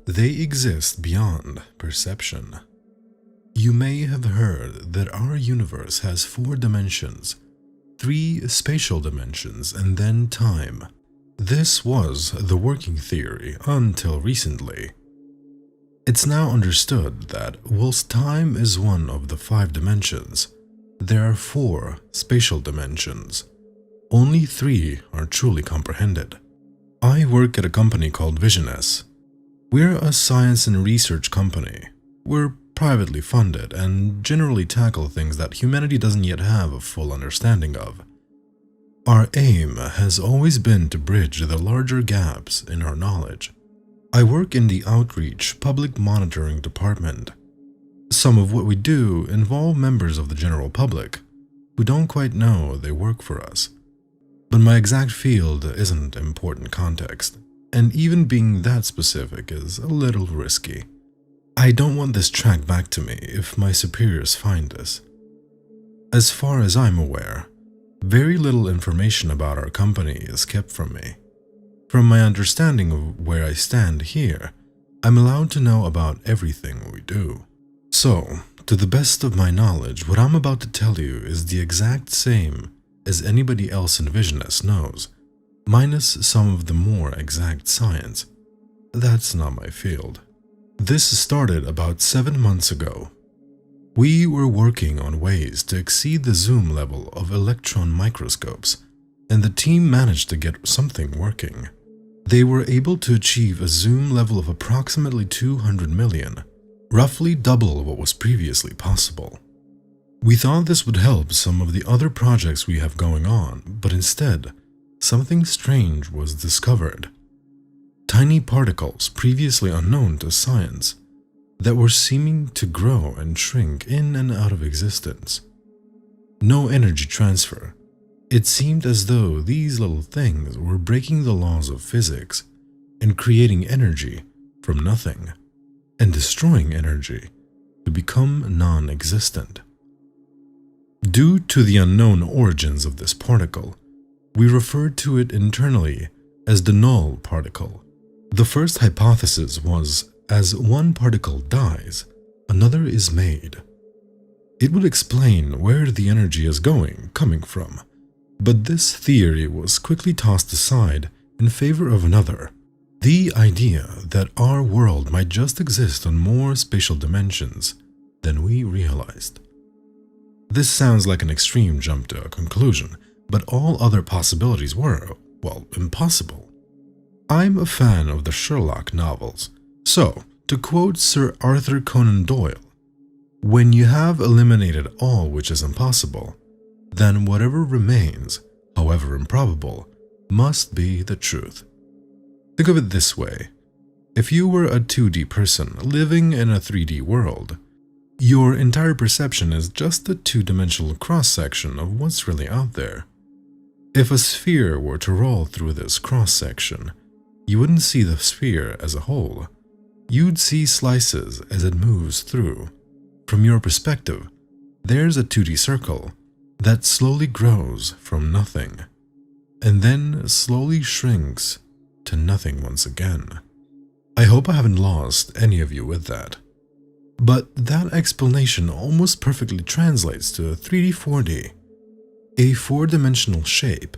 They exist beyond perception. You may have heard that our universe has 4 dimensions, 3 spatial dimensions, and then time. This was the working theory until recently. It's now understood that whilst time is one of the 5 dimensions, there are 4 spatial dimensions. Only 3 are truly comprehended. I work at a company called Visioness. We're a science and research company. We're privately funded and generally tackle things that humanity doesn't yet have a full understanding of. Our aim has always been to bridge the larger gaps in our knowledge. I work in the outreach public monitoring department. Some of what we do involve members of the general public who don't quite know they work for us. But my exact field isn't important context, and even being that specific is a little risky. I don't want this tracked back to me if my superiors find this. As far as I'm aware, very little information about our company is kept from me. From my understanding of where I stand here, I'm allowed to know about everything we do. So, to the best of my knowledge, what I'm about to tell you is the exact same as anybody else in Visioness knows, minus some of the more exact science. That's not my field. This started about 7 months ago. We were working on ways to exceed the zoom level of electron microscopes, and the team managed to get something working. They were able to achieve a zoom level of approximately 200 million, roughly double what was previously possible. We thought this would help some of the other projects we have going on, but instead, something strange was discovered. Tiny particles previously unknown to science that were seeming to grow and shrink in and out of existence. No energy transfer. It seemed as though these little things were breaking the laws of physics and creating energy from nothing, and destroying energy to become non-existent. Due to the unknown origins of this particle, we referred to it internally as the null particle. The first hypothesis was, as one particle dies, another is made. It would explain where the energy is coming from, but this theory was quickly tossed aside in favor of another, the idea that our world might just exist on more spatial dimensions than we realized. This sounds like an extreme jump to a conclusion, but all other possibilities were, well, impossible. I'm a fan of the Sherlock novels, so, to quote Sir Arthur Conan Doyle, when you have eliminated all which is impossible, then whatever remains, however improbable, must be the truth. Think of it this way. If you were a 2D person living in a 3D world, your entire perception is just a 2-dimensional cross-section of what's really out there. If a sphere were to roll through this cross-section, you wouldn't see the sphere as a whole. You'd see slices as it moves through. From your perspective, there's a 2D circle that slowly grows from nothing, and then slowly shrinks to nothing once again. I hope I haven't lost any of you with that. But that explanation almost perfectly translates to 3D 4D. A 4-dimensional shape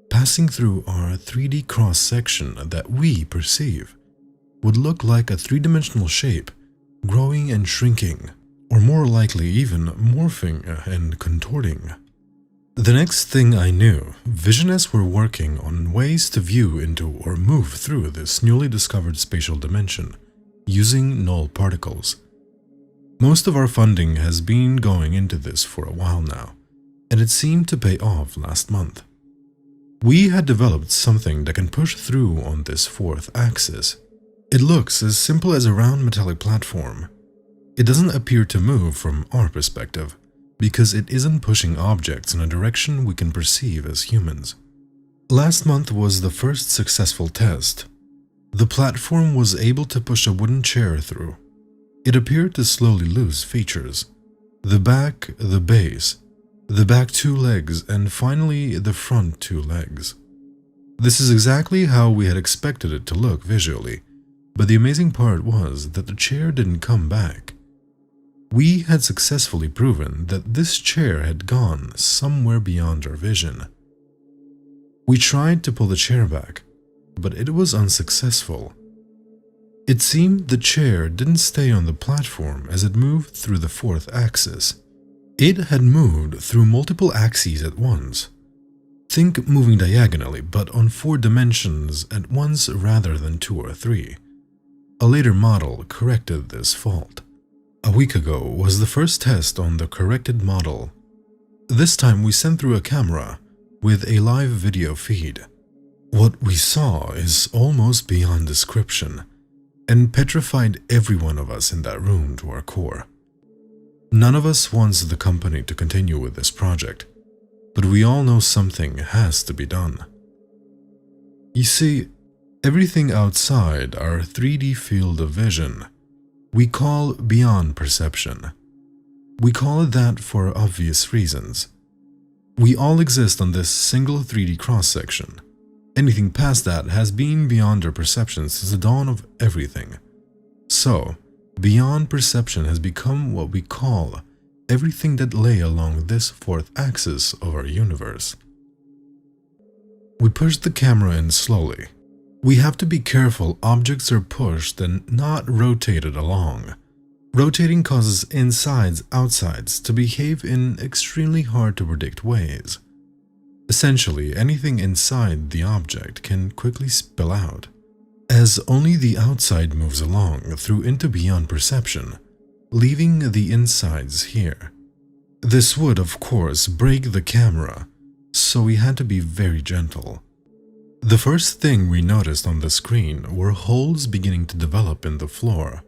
passing through our 3D cross-section that we perceive would look like a 3-dimensional shape growing and shrinking, or more likely even morphing and contorting. The next thing I knew, Visioness were working on ways to view into or move through this newly discovered spatial dimension using null particles. Most of our funding has been going into this for a while now, and it seemed to pay off last month. We had developed something that can push through on this 4th axis. It looks as simple as a round metallic platform. It doesn't appear to move from our perspective, because it isn't pushing objects in a direction we can perceive as humans. Last month was the first successful test. The platform was able to push a wooden chair through. It appeared to slowly lose features. The back, the base, the back 2 legs, and finally the front 2 legs. This is exactly how we had expected it to look visually, But the amazing part was that the chair didn't come back. We had successfully proven that this chair had gone somewhere beyond our vision. We tried to pull the chair back, but it was unsuccessful. It seemed the chair didn't stay on the platform as it moved through the fourth axis. It had moved through multiple axes at once. Think moving diagonally, but on 4 dimensions at once rather than 2 or 3. A later model corrected this fault. A week ago was the first test on the corrected model. This time we sent through a camera with a live video feed. What we saw is almost beyond description and petrified every one of us in that room to our core. None of us wants the company to continue with this project, but we all know something has to be done. You see, everything outside our 3D field of vision we call beyond perception. We call it that for obvious reasons. We all exist on this single 3D cross-section. Anything past that has been beyond our perception since the dawn of everything. So, beyond perception has become what we call everything that lay along this fourth axis of our universe. We push the camera in slowly. We have to be careful objects are pushed and not rotated along. Rotating causes insides outsides to behave in extremely hard to predict ways. Essentially, anything inside the object can quickly spill out, as only the outside moves along through into beyond perception, leaving the insides here. This would, of course, break the camera, so we had to be very gentle. The first thing we noticed on the screen were holes beginning to develop in the floor,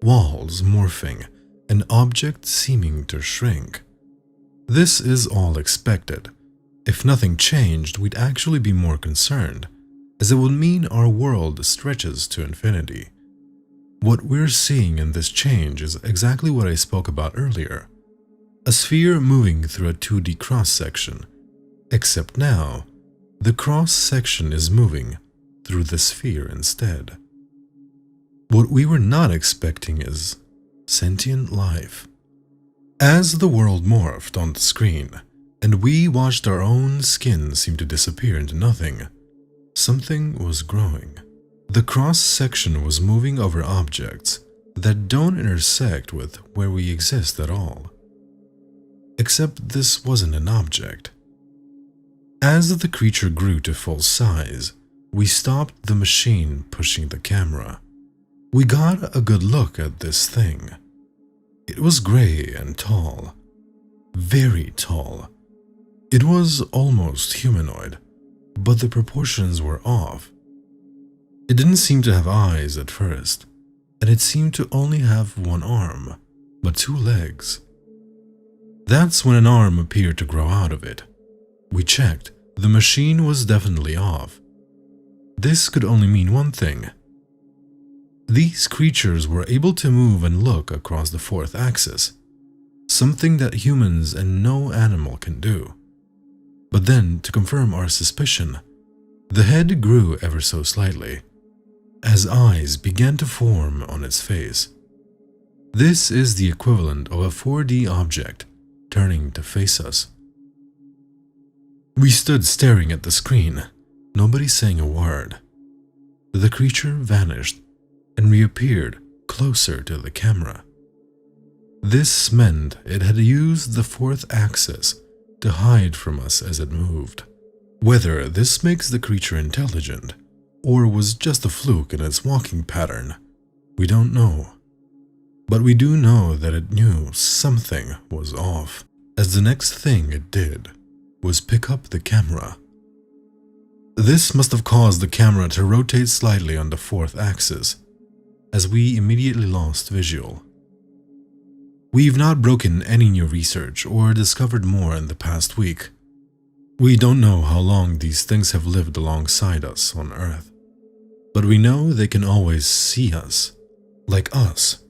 walls morphing, and objects seeming to shrink. This is all expected. If nothing changed, we'd actually be more concerned, as it would mean our world stretches to infinity. What we're seeing in this change is exactly what I spoke about earlier. A sphere moving through a 2D cross-section, except now, the cross-section is moving through the sphere instead. What we were not expecting is sentient life. As the world morphed on the screen, and we watched our own skin seem to disappear into nothing, something was growing. The cross-section was moving over objects that don't intersect with where we exist at all. Except this wasn't an object. As the creature grew to full size, we stopped the machine pushing the camera. We got a good look at this thing. It was gray and tall. Very tall. It was almost humanoid, but the proportions were off. It didn't seem to have eyes at first, and it seemed to only have one arm, but 2 legs. That's when an arm appeared to grow out of it. We checked. The machine was definitely off. This could only mean one thing. These creatures were able to move and look across the fourth axis, something that humans and no animal can do. But then, to confirm our suspicion, the head grew ever so slightly, as eyes began to form on its face. This is the equivalent of a 4D object turning to face us. We stood staring at the screen, nobody saying a word. The creature vanished and reappeared closer to the camera. This meant it had used the fourth axis to hide from us as it moved. Whether this makes the creature intelligent, or was just a fluke in its walking pattern, we don't know. But we do know that it knew something was off, as the next thing it did was pick up the camera. This must have caused the camera to rotate slightly on the fourth axis, as we immediately lost visual. We've not broken any new research or discovered more in the past week. We don't know how long these things have lived alongside us on Earth, but we know they can always see us, like us,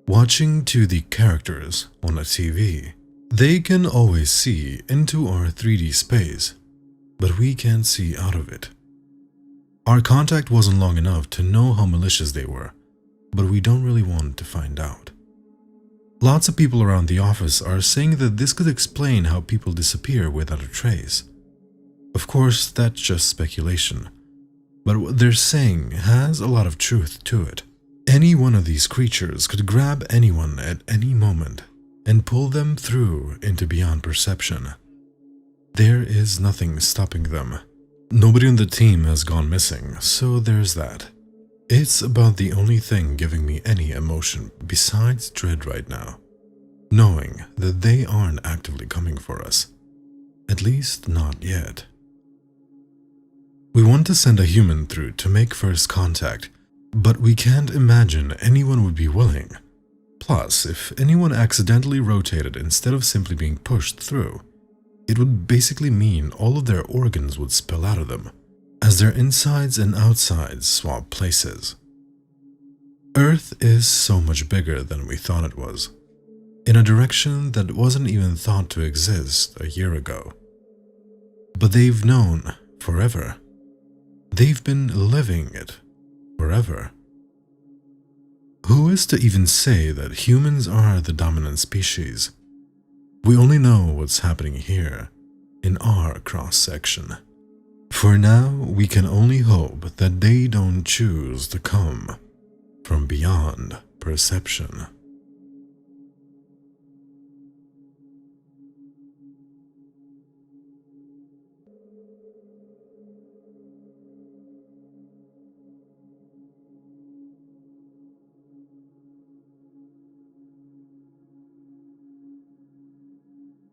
watching 2D characters on a TV. They can always see into our 3D space, but we can't see out of it. Our contact wasn't long enough to know how malicious they were, but we don't really want to find out. Lots of people around the office are saying that this could explain how people disappear without a trace. Of course, that's just speculation, but what they're saying has a lot of truth to it. Any one of these creatures could grab anyone at any moment and pull them through into beyond perception. There is nothing stopping them. Nobody on the team has gone missing, so there's that. It's about the only thing giving me any emotion besides dread right now, knowing that they aren't actively coming for us. At least not yet. We want to send a human through to make first contact, but we can't imagine anyone would be willing. Plus, if anyone accidentally rotated instead of simply being pushed through, it would basically mean all of their organs would spill out of them, as their insides and outsides swap places. Earth is so much bigger than we thought it was, in a direction that wasn't even thought to exist a year ago. But they've known forever. They've been living it forever. Who is to even say that humans are the dominant species? We only know what's happening here, in our cross-section. For now, we can only hope that they don't choose to come from beyond perception.